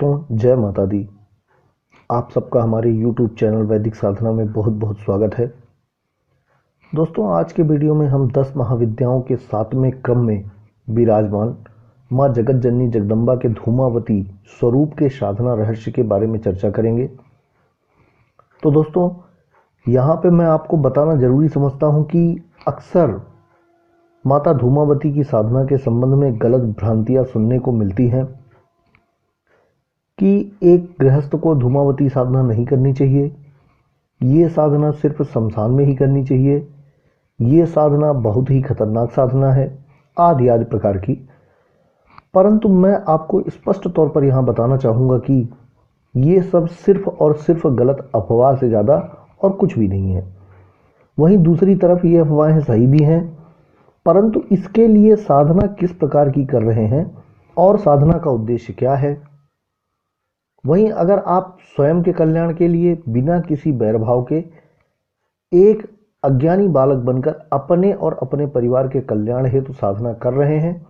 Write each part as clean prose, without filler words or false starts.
दोस्तों, जय माता दी। आप सबका हमारे YouTube चैनल वैदिक साधना में बहुत बहुत स्वागत है। दोस्तों, आज के वीडियो में हम 10 महाविद्याओं के 7वें क्रम में विराजमान माँ जगत जननी जगदम्बा के धूमावती स्वरूप के साधना रहस्य के बारे में चर्चा करेंगे। तो दोस्तों, यहाँ पे मैं आपको बताना जरूरी समझता हूँ कि अक्सर माता धूमावती की साधना के संबंध में गलत भ्रांतियाँ सुनने को मिलती हैं कि एक गृहस्थ को धूमावती साधना नहीं करनी चाहिए, ये साधना सिर्फ शमशान में ही करनी चाहिए, ये साधना बहुत ही खतरनाक साधना है, आदि आदि प्रकार की। परंतु मैं आपको स्पष्ट तौर पर यहाँ बताना चाहूँगा कि ये सब सिर्फ और सिर्फ गलत अफवाह से ज़्यादा और कुछ भी नहीं है। वहीं दूसरी तरफ ये अफवाहें सही भी हैं, परंतु इसके लिए साधना किस प्रकार की कर रहे हैं और साधना का उद्देश्य क्या है। वहीं अगर आप स्वयं के कल्याण के लिए बिना किसी बैरभाव के एक अज्ञानी बालक बनकर अपने और अपने परिवार के कल्याण हेतु साधना कर रहे हैं,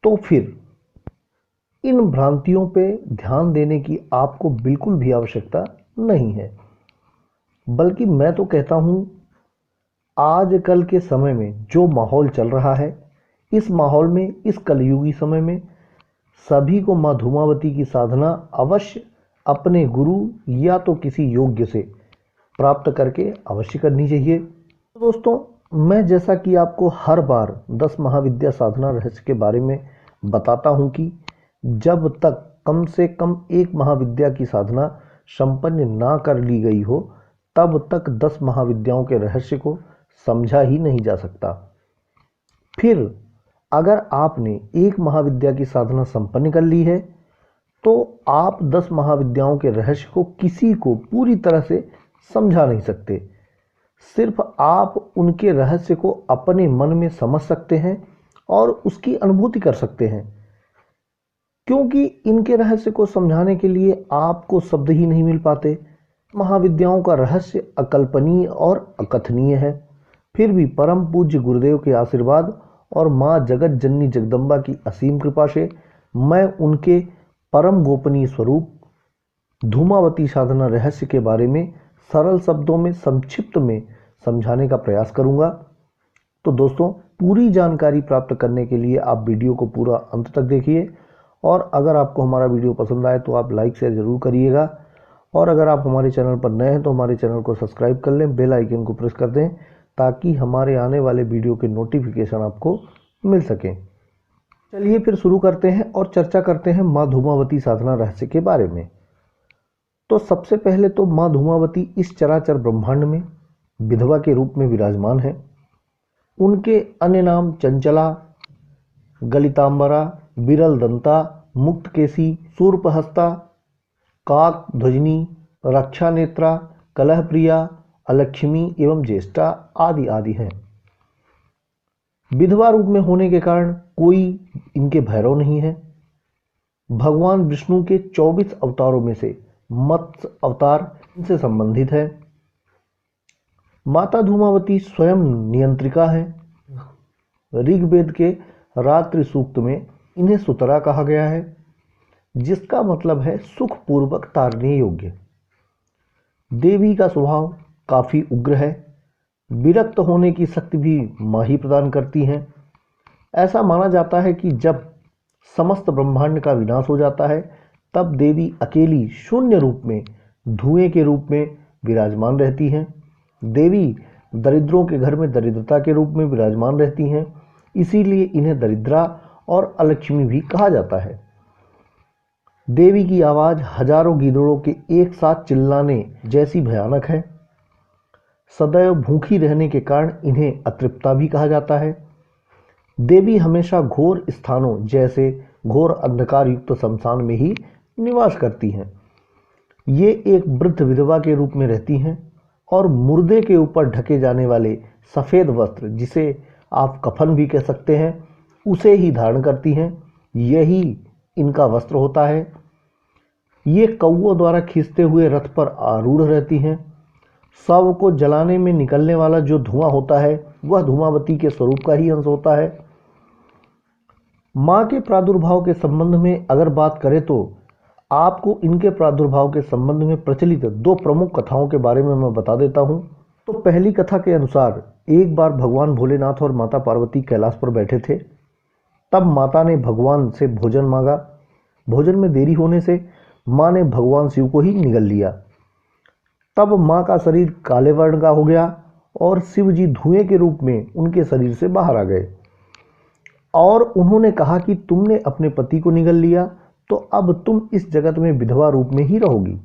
तो फिर इन भ्रांतियों पे ध्यान देने की आपको बिल्कुल भी आवश्यकता नहीं है। बल्कि मैं तो कहता हूँ, आजकल के समय में जो माहौल चल रहा है, इस माहौल में, इस कलयुगी समय में सभी को माँ धूमावती की साधना अवश्य अपने गुरु या तो किसी योग्य से प्राप्त करके अवश्य करनी चाहिए। दोस्तों, मैं जैसा कि आपको हर बार 10 महाविद्या साधना रहस्य के बारे में बताता हूं कि जब तक कम से कम एक महाविद्या की साधना संपन्न ना कर ली गई हो, तब तक 10 महाविद्याओं के रहस्य को समझा ही नहीं जा सकता। फिर अगर आपने एक महाविद्या की साधना संपन्न कर ली है, तो आप 10 महाविद्याओं के रहस्य को किसी को पूरी तरह से समझा नहीं सकते। सिर्फ आप उनके रहस्य को अपने मन में समझ सकते हैं और उसकी अनुभूति कर सकते हैं, क्योंकि इनके रहस्य को समझाने के लिए आपको शब्द ही नहीं मिल पाते। महाविद्याओं का रहस्य अकल्पनीय और अकथनीय है। फिर भी परम पूज्य गुरुदेव के आशीर्वाद और माँ जगत जननी जगदम्बा की असीम कृपा से मैं उनके परम गोपनीय स्वरूप धूमावती साधना रहस्य के बारे में सरल शब्दों में संक्षिप्त में समझाने का प्रयास करूंगा। तो दोस्तों, पूरी जानकारी प्राप्त करने के लिए आप वीडियो को पूरा अंत तक देखिए, और अगर आपको हमारा वीडियो पसंद आए तो आप लाइक शेयर जरूर करिएगा, और अगर आप हमारे चैनल पर नए हैं तो हमारे चैनल को सब्सक्राइब कर लें, बेल आइकन को प्रेस कर दें, ताकि हमारे आने वाले वीडियो के नोटिफिकेशन आपको मिल सकें। चलिए फिर शुरू करते हैं और चर्चा करते हैं माँ धूमावती साधना रहस्य के बारे में। तो सबसे पहले तो माँ धूमावती इस चराचर ब्रह्मांड में विधवा के रूप में विराजमान है। उनके अन्य नाम चंचला, गलितांबरा, विरल दंता, मुक्तकेशी, शूर्पहस्ता, काक ध्वजनी, रक्षा नेत्रा, कलह प्रिया, अलक्ष्मी एवं ज्येष्ठा आदि आदि हैं। विधवा रूप में होने के कारण कोई इनके भैरव नहीं है। भगवान विष्णु के 24 अवतारों में से मत्स्य अवतार इनसे संबंधित है। माता धूमावती स्वयं नियंत्रिका है। ऋग्वेद के रात्रि सूक्त में इन्हें सुतरा कहा गया है, जिसका मतलब है सुखपूर्वक तारने योग्य। देवी का स्वभाव काफी उग्र है। विरक्त होने की शक्ति भी माँ ही प्रदान करती हैं। ऐसा माना जाता है कि जब समस्त ब्रह्मांड का विनाश हो जाता है, तब देवी अकेली शून्य रूप में धुएं के रूप में विराजमान रहती हैं। देवी दरिद्रों के घर में दरिद्रता के रूप में विराजमान रहती हैं, इसीलिए इन्हें दरिद्रा और अलक्ष्मी भी कहा जाता है। देवी की आवाज हजारों गीदड़ों के एक साथ चिल्लाने जैसी भयानक है। सदैव भूखी रहने के कारण इन्हें अतृप्ता भी कहा जाता है। देवी हमेशा घोर स्थानों जैसे घोर अंधकार युक्त शमशान में ही निवास करती हैं। ये एक वृद्ध विधवा के रूप में रहती हैं और मुर्दे के ऊपर ढके जाने वाले सफ़ेद वस्त्र, जिसे आप कफन भी कह सकते हैं, उसे ही धारण करती हैं। यही इनका वस्त्र होता है। ये कौओं द्वारा खींचते हुए रथ पर आरूढ़ रहती हैं। शव को जलाने में निकलने वाला जो धुआं होता है, वह धूमावती के स्वरूप का ही अंश होता है। माँ के प्रादुर्भाव के संबंध में अगर बात करें तो आपको इनके प्रादुर्भाव के संबंध में प्रचलित दो प्रमुख कथाओं के बारे में मैं बता देता हूं। तो पहली कथा के अनुसार एक बार भगवान भोलेनाथ और माता पार्वती कैलाश पर बैठे थे। तब माता ने भगवान से भोजन मांगा। भोजन में देरी होने से माँ ने भगवान शिव को ही निगल लिया। तब माँ का शरीर काले वर्ण का हो गया और शिव जी धुएं के रूप में उनके शरीर से बाहर आ गए और उन्होंने कहा कि तुमने अपने पति को निगल लिया तो अब तुम इस जगत में विधवा रूप में ही रहोगी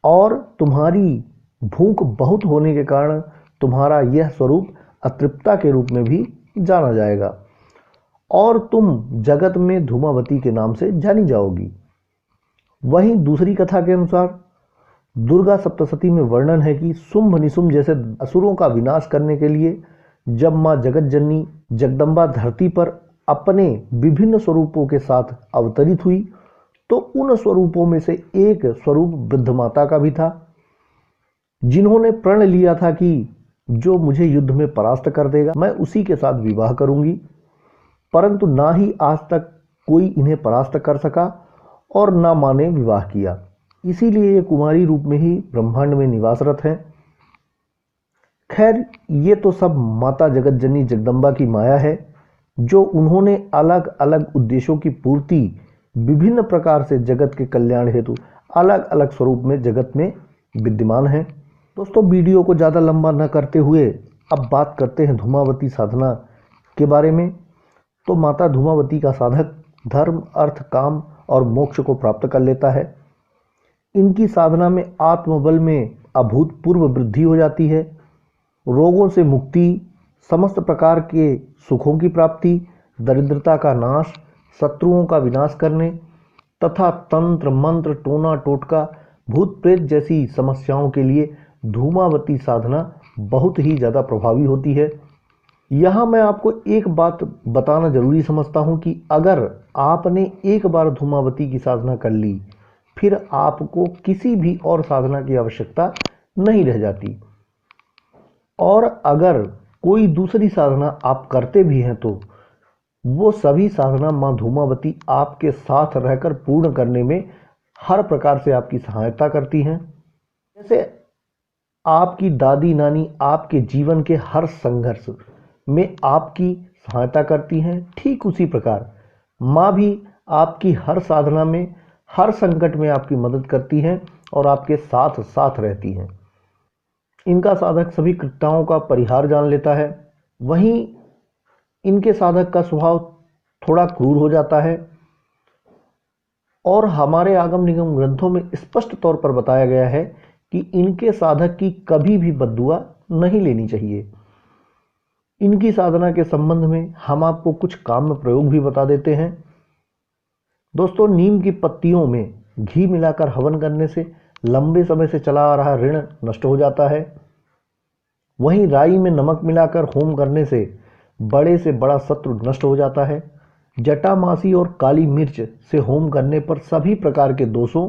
और तुम्हारी भूख बहुत होने के कारण तुम्हारा यह स्वरूप अतृप्ता के रूप में भी जाना जाएगा और तुम जगत में धूमावती के नाम से जानी जाओगी। वहीं दूसरी कथा के अनुसार दुर्गा सप्तशती में वर्णन है कि शुंभ निशुंभ जैसे असुरों का विनाश करने के लिए जब मां जगत जननी जगदम्बा धरती पर अपने विभिन्न स्वरूपों के साथ अवतरित हुई तो उन स्वरूपों में से एक स्वरूप वृद्ध माता का भी था, जिन्होंने प्रण लिया था कि जो मुझे युद्ध में परास्त कर देगा मैं उसी के साथ विवाह करूंगी, परंतु ना ही आज तक कोई इन्हें परास्त कर सका और ना मां ने विवाह किया। इसीलिए ये कुमारी रूप में ही ब्रह्मांड में निवासरत हैं। खैर, ये तो सब माता जगत जननी जगदम्बा की माया है, जो उन्होंने अलग अलग उद्देश्यों की पूर्ति विभिन्न प्रकार से जगत के कल्याण हेतु अलग अलग स्वरूप में जगत में विद्यमान है। दोस्तों, वीडियो को ज़्यादा लंबा न करते हुए अब बात करते हैं धूमावती साधना के बारे में। तो माता धूमावती का साधक धर्म, अर्थ, काम और मोक्ष को प्राप्त कर लेता है। इनकी साधना में आत्मबल में अभूतपूर्व वृद्धि हो जाती है, रोगों से मुक्ति, समस्त प्रकार के सुखों की प्राप्ति, दरिद्रता का नाश, शत्रुओं का विनाश करने तथा तंत्र मंत्र, टोना टोटका, भूत प्रेत जैसी समस्याओं के लिए धूमावती साधना बहुत ही ज़्यादा प्रभावी होती है। यहाँ मैं आपको एक बात बताना जरूरी समझता हूँ कि अगर आपने एक बार धूमावती की साधना कर ली फिर आपको किसी भी और साधना की आवश्यकता नहीं रह जाती, और अगर कोई दूसरी साधना आप करते भी हैं तो वो सभी साधना माँ धूमावती आपके साथ रहकर पूर्ण करने में हर प्रकार से आपकी सहायता करती हैं। जैसे आपकी दादी नानी आपके जीवन के हर संघर्ष में आपकी सहायता करती हैं, ठीक उसी प्रकार माँ भी आपकी हर साधना में, हर संकट में आपकी मदद करती हैं और आपके साथ साथ रहती हैं। इनका साधक सभी कृत्याओं का परिहार जान लेता है। वहीं इनके साधक का स्वभाव थोड़ा क्रूर हो जाता है और हमारे आगम निगम ग्रंथों में स्पष्ट तौर पर बताया गया है कि इनके साधक की कभी भी बद्दुआ नहीं लेनी चाहिए। इनकी साधना के संबंध में हम आपको कुछ काम्य प्रयोग भी बता देते हैं। दोस्तों, नीम की पत्तियों में घी मिलाकर हवन करने से लंबे समय से चला आ रहा ऋण नष्ट हो जाता है। वहीं राई में नमक मिलाकर होम करने से बड़े से बड़ा शत्रु नष्ट हो जाता है। जटामासी और काली मिर्च से होम करने पर सभी प्रकार के दोषों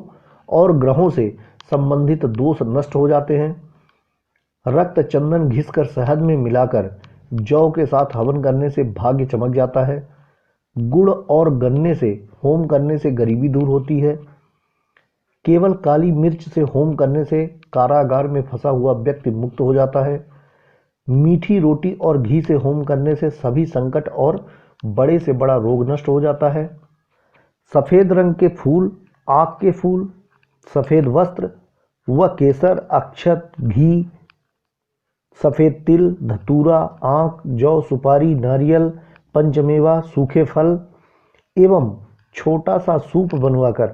और ग्रहों से संबंधित दोष नष्ट हो जाते हैं। रक्त चंदन घिसकर शहद में मिलाकर जौ के साथ हवन करने से भाग्य चमक जाता है। गुड़ और गन्ने से होम करने से गरीबी दूर होती है। केवल काली मिर्च से होम करने से कारागार में फंसा हुआ व्यक्ति मुक्त हो जाता है। मीठी रोटी और घी से होम करने से सभी संकट और बड़े से बड़ा रोग नष्ट हो जाता है। सफ़ेद रंग के फूल, आक के फूल, सफ़ेद वस्त्र व केसर, अक्षत, घी, सफ़ेद तिल, धतूरा, आँख, जौ, सुपारी, नारियल, पंचमेवा, सूखे फल एवं छोटा सा सूप बनवाकर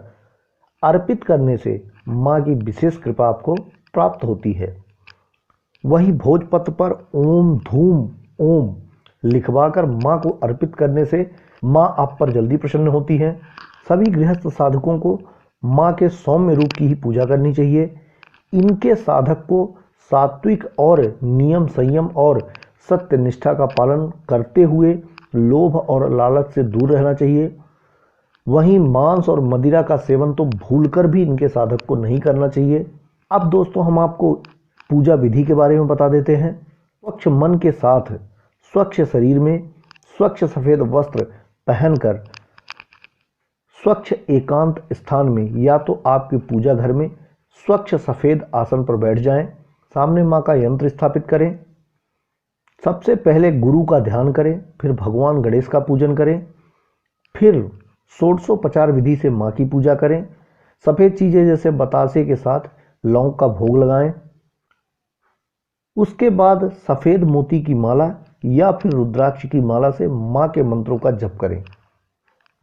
अर्पित करने से माँ की विशेष कृपा आपको प्राप्त होती है। वहीं भोजपत्र पर ओम धूम ओम लिखवाकर माँ को अर्पित करने से माँ आप पर जल्दी प्रसन्न होती हैं। सभी गृहस्थ साधकों को माँ के सौम्य रूप की ही पूजा करनी चाहिए। इनके साधक को सात्विक और नियम संयम और सत्य निष्ठा का पालन करते हुए लोभ और लालच से दूर रहना चाहिए। वहीं मांस और मदिरा का सेवन तो भूलकर भी इनके साधक को नहीं करना चाहिए। अब दोस्तों, हम आपको पूजा विधि के बारे में बता देते हैं। स्वच्छ मन के साथ स्वच्छ शरीर में स्वच्छ सफ़ेद वस्त्र पहनकर स्वच्छ एकांत स्थान में या तो आपके पूजा घर में स्वच्छ सफ़ेद आसन पर बैठ जाएं, सामने माँ का यंत्र स्थापित करें। सबसे पहले गुरु का ध्यान करें, फिर भगवान गणेश का पूजन करें, फिर षोडशोपचार विधि से माँ की पूजा करें। सफ़ेद चीज़ें जैसे बतासे के साथ लौंग का भोग लगाएं। उसके बाद सफ़ेद मोती की माला या फिर रुद्राक्ष की माला से माँ के मंत्रों का जप करें।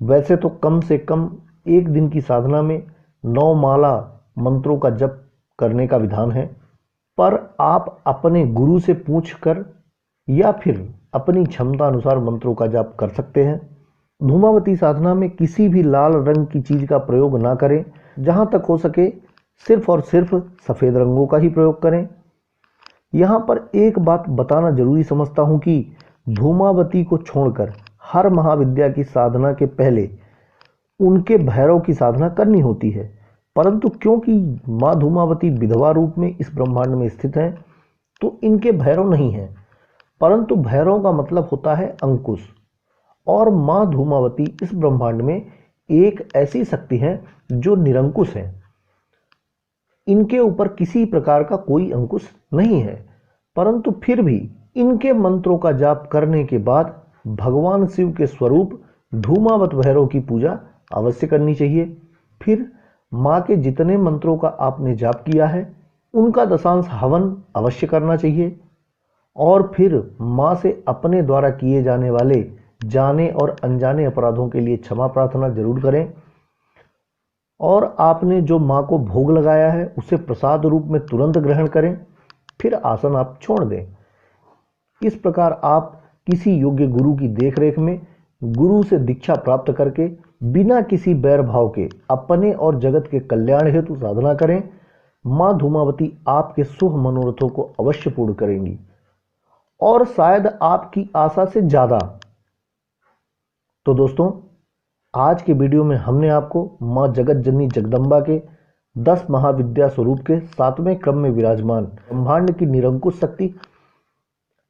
वैसे तो कम से कम एक दिन की साधना में 9 माला मंत्रों का जप करने का विधान है, पर आप अपने गुरु से पूछकर या फिर अपनी क्षमता अनुसार मंत्रों का जाप कर सकते हैं। धूमावती साधना में किसी भी लाल रंग की चीज़ का प्रयोग ना करें। जहाँ तक हो सके सिर्फ और सिर्फ सफ़ेद रंगों का ही प्रयोग करें। यहाँ पर एक बात बताना जरूरी समझता हूँ कि धूमावती को छोड़कर हर महाविद्या की साधना के पहले उनके भैरव की साधना करनी होती है, परंतु क्योंकि माँ धूमावती विधवा रूप में इस ब्रह्मांड में स्थित हैं तो इनके भैरव नहीं हैं, परंतु भैरव का मतलब होता है अंकुश। और माँ धूमावती इस ब्रह्मांड में एक ऐसी शक्ति है जो निरंकुश है। इनके ऊपर किसी प्रकार का कोई अंकुश नहीं है, परंतु फिर भी इनके मंत्रों का जाप करने के बाद भगवान शिव के स्वरूप धूमावत भैरव की पूजा अवश्य करनी चाहिए। फिर माँ के जितने मंत्रों का आपने जाप किया है उनका दशांश हवन अवश्य करना चाहिए। और फिर माँ से अपने द्वारा किए जाने वाले जाने और अनजाने अपराधों के लिए क्षमा प्रार्थना जरूर करें। और आपने जो माँ को भोग लगाया है उसे प्रसाद रूप में तुरंत ग्रहण करें, फिर आसन आप छोड़ दें। इस प्रकार आप किसी योग्य गुरु की देखरेख में गुरु से दीक्षा प्राप्त करके बिना किसी बैर भाव के अपने और जगत के कल्याण हेतु साधना करें। माँ धूमावती आपके शुभ मनोरथों को अवश्य पूर्ण करेंगी और शायद आपकी आशा से ज़्यादा। तो दोस्तों, आज के वीडियो में हमने आपको माँ जगत जननी जगदम्बा के 10 महाविद्या स्वरूप के 7वें क्रम में विराजमान ब्रह्मांड की निरंकुश शक्ति,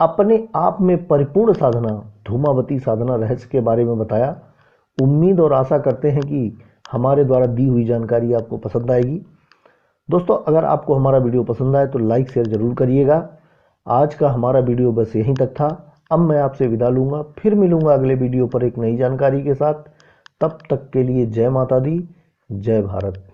अपने आप में परिपूर्ण साधना धूमावती साधना रहस्य के बारे में बताया। उम्मीद और आशा करते हैं कि हमारे द्वारा दी हुई जानकारी आपको पसंद आएगी। दोस्तों, अगर आपको हमारा वीडियो पसंद आए तो लाइक शेयर जरूर करिएगा। आज का हमारा वीडियो बस यहीं तक था। अब मैं आपसे विदा लूँगा, फिर मिलूँगा अगले वीडियो पर एक नई जानकारी के साथ। तब तक के लिए जय माता दी, जय भारत।